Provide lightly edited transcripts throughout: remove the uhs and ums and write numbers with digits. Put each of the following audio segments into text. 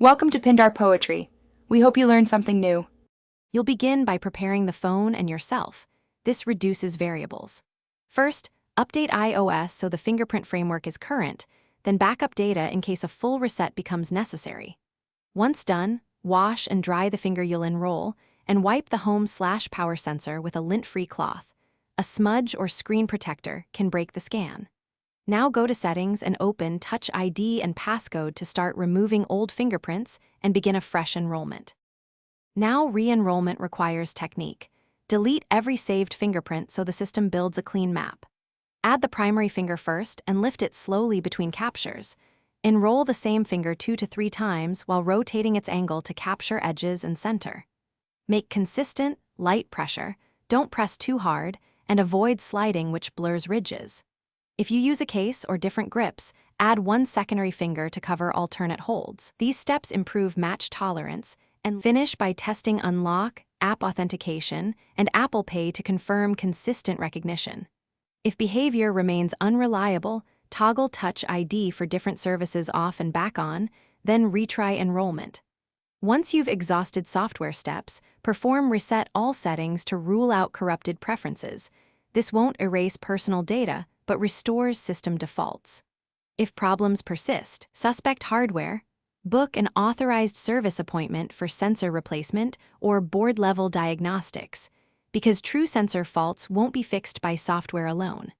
Welcome to Pindar Poetry. We hope you learned something new. You'll begin by preparing the phone and yourself. This reduces variables. First, update iOS so the fingerprint framework is current, then backup data in case a full reset becomes necessary. Once done, wash and dry the finger you'll enroll, and wipe the home/power sensor with a lint-free cloth. A smudge or screen protector can break the scan. Now go to Settings and open Touch ID and Passcode to start removing old fingerprints and begin a fresh enrollment. Now re-enrollment requires technique. Delete every saved fingerprint so the system builds a clean map. Add the primary finger first and lift it slowly between captures. Enroll the same finger 2 to 3 times while rotating its angle to capture edges and center. Make consistent, light pressure, don't press too hard, and avoid sliding which blurs ridges. If you use a case or different grips, add one secondary finger to cover alternate holds. These steps improve match tolerance, and finish by testing unlock, app authentication, and Apple Pay to confirm consistent recognition. If behavior remains unreliable, toggle Touch ID for different services off and back on, then retry enrollment. Once you've exhausted software steps, perform Reset All settings to rule out corrupted preferences. This won't erase personal data, but restores system defaults. If problems persist, suspect hardware, book an authorized service appointment for sensor replacement or board-level diagnostics, because true sensor faults won't be fixed by software alone.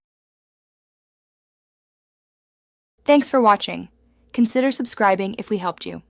Thanks for watching. Consider subscribing if we helped you.